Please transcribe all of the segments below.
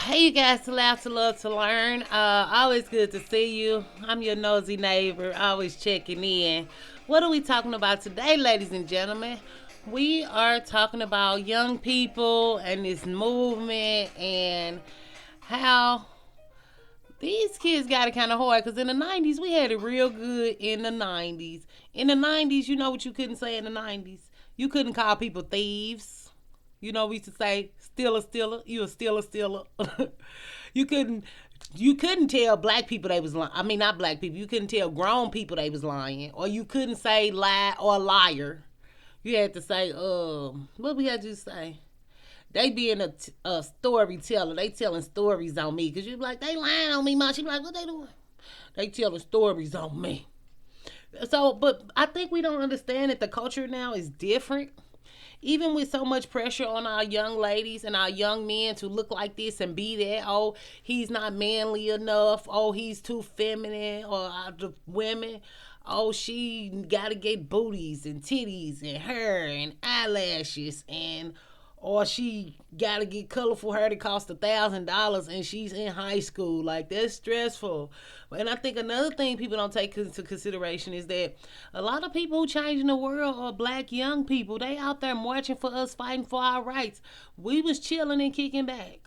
Hey, you guys, to laugh, to love, to learn. Always good to see you. I'm your nosy neighbor, always checking in. What are we talking about today, ladies and gentlemen? We are talking about young people and this movement and how these kids got it kind of hard because in the 90s, we had it real good in the 90s. In the 90s, you know what you couldn't say in the 90s? You couldn't call people thieves. You know, we used to say, stealer, you a stealer. you couldn't you couldn't tell black people they was lying. I mean, not black people. You couldn't tell grown people they was lying. Or you couldn't say lie or liar. You had to say, what we had to say? They being a storyteller. They telling stories on me. Because you be like, they lying on me, much. You be like, what they doing? They telling stories on me. So, but I think we don't understand that the culture now is different. Even with so much pressure on our young ladies and our young men to look like this and be that, oh, he's not manly enough, oh, he's too feminine, or the women, oh, she gotta get booties and titties and hair and eyelashes and or she gotta get colorful hair that costs $1,000 and she's in high school. Like, that's stressful. And I think another thing people don't take into consideration is that a lot of people who changing the world are black young people. They out there marching for us, fighting for our rights. We was chilling and kicking back.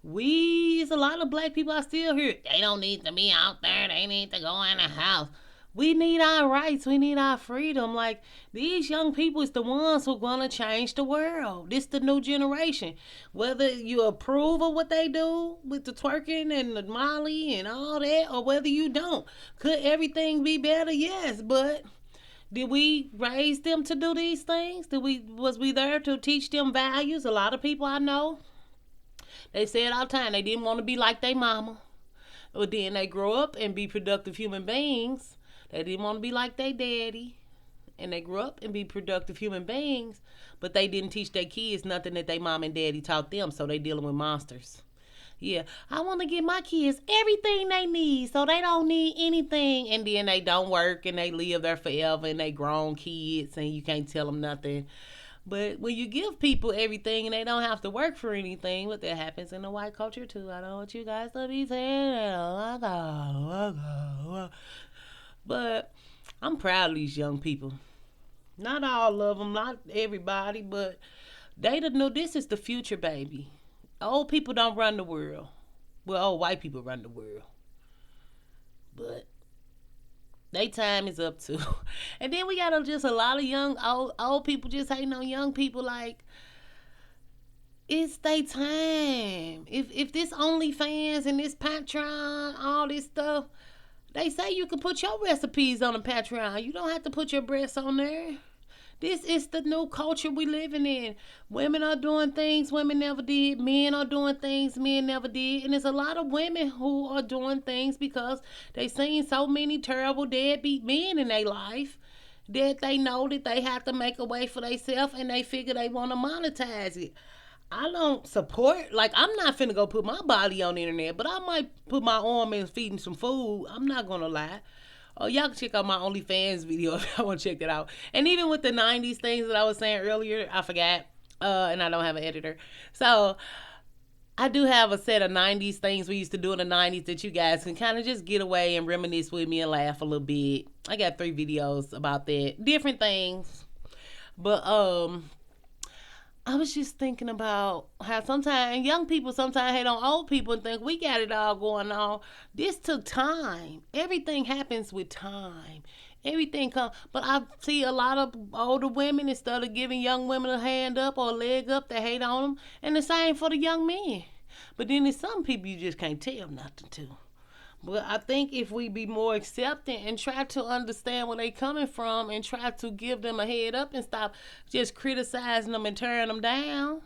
We's a lot of black people are still here. They don't need to be out there. They need to go in the house. We need our rights. We need our freedom. Like, these young people is the ones who gonna change the world. This the new generation. Whether you approve of what they do with the twerking and the molly and all that, or whether you don't. Could everything be better? Yes, but did we raise them to do these things? Did we was we there to teach them values? A lot of people I know, they say it all the time. They didn't want to be like their mama. But then they grow up and be productive human beings. They didn't want to be like their daddy. And they grew up and be productive human beings. But they didn't teach their kids nothing that their mom and daddy taught them. So they dealing with monsters. Yeah, I want to give my kids everything they need so they don't need anything. And then they don't work and they live there forever and they grown kids and you can't tell them nothing. But when you give people everything and they don't have to work for anything, what that happens in the white culture too. I don't want you guys to be saying, but I'm proud of these young people. Not all of them, not everybody, but they don't know this is the future, baby. Old people don't run the world. Well, old white people run the world. But they time is up too. And then we got just a lot of young old people just hating on young people like it's they time. If this OnlyFans and this Patreon, all this stuff, they say you can put your recipes on the Patreon. You don't have to put your breasts on there. This is the new culture we living in. Women are doing things women never did. Men are doing things men never did. And there's a lot of women who are doing things because they seen so many terrible deadbeat men in their life that they know that they have to make a way for themselves and they figure they want to monetize it. I don't support, like, I'm not finna go put my body on the internet, but I might put my arm in feeding some food. I'm not gonna lie. Oh, y'all can check out my OnlyFans video if y'all want to check that out. And even with the 90s things that I was saying earlier, I forgot. And I don't have an editor. So I do have a set of 90s things we used to do in the 90s that you guys can kind of just get away and reminisce with me and laugh a little bit. I got 3 videos about that. Different things. But I was just thinking about how sometimes young people sometimes hate on old people and think we got it all going on. This took time. Everything happens with time. Everything comes. But I see a lot of older women, instead of giving young women a hand up or a leg up, they hate on them. And the same for the young men. But then there's some people you just can't tell nothing to. But I think if we be more accepting and try to understand where they coming from and try to give them a head up and stop just criticizing them and tearing them down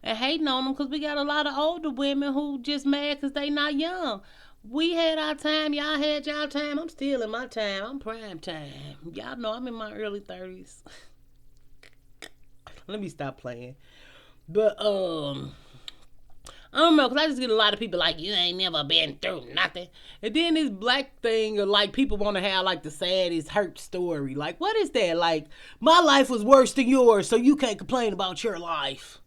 and hating on them, because we got a lot of older women who just mad because they not young. We had our time, y'all had y'all time. I'm still in my time. I'm prime time. Y'all know I'm in my early 30s. Let me stop playing. But I don't know, because I just get a lot of people like, you ain't never been through nothing. And then this black thing, or like people want to have like the saddest hurt story. Like, what is that? Like, my life was worse than yours, so you can't complain about your life.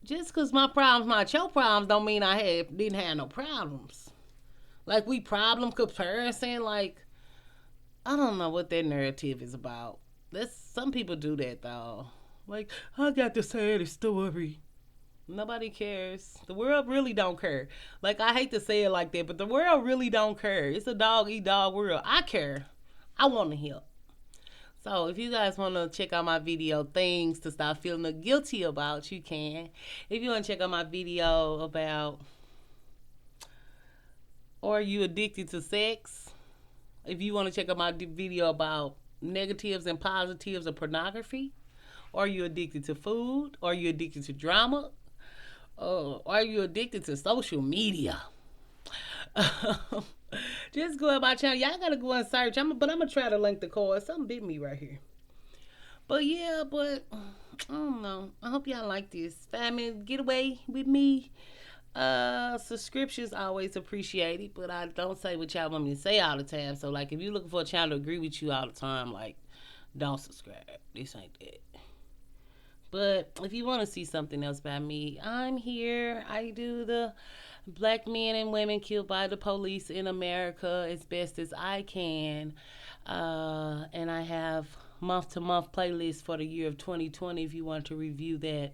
Just because my problems not your problems don't mean didn't have no problems. Like we problem comparison, like I don't know what that narrative is about. That's some people do that though. Like I got the saddest story. Nobody cares. The world really don't care. Like I hate to say it like that, but the world really don't care. It's a dog eat dog world. I care. I want to help. So if you guys want to check out my video, things to stop feeling guilty about, you can. If you want to check out my video about, are you addicted to sex? If you want to check out my video about negatives and positives of pornography, are you addicted to food? Are you addicted to drama? Are you addicted to social media? Just go on my channel. Y'all gotta go and search. But I'm gonna try to link the card. Something bit me right here. But yeah, I don't know. I hope y'all like this. Family, get away with me. Subscriptions always appreciated, but I don't say what y'all want me to say all the time. So like, if you're looking for a channel to agree with you all the time, like, don't subscribe. This ain't that. But if you want to see something else by me, I'm here. I do the black men and women killed by the police in America as best as I can. And I have month to month playlists for the year of 2020 if you want to review that.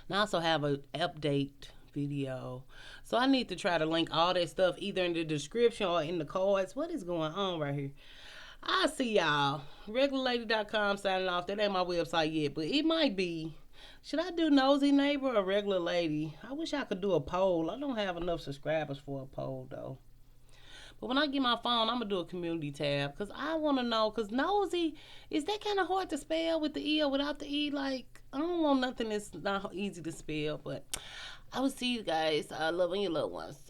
And I also have an update video. So I need to try to link all that stuff either in the description or in the cards. What is going on right here? I'll see y'all. Regularlady.com signing off. That ain't my website yet, but it might be. Should I do Nosy Neighbor or Regular Lady? I wish I could do a poll. I don't have enough subscribers for a poll, though. But when I get my phone, I'm going to do a community tab. Because I want to know. Because Nosy, is that kind of hard to spell with the E or without the E? Like, I don't want nothing that's not easy to spell. But I will see you guys. Loving your loved ones.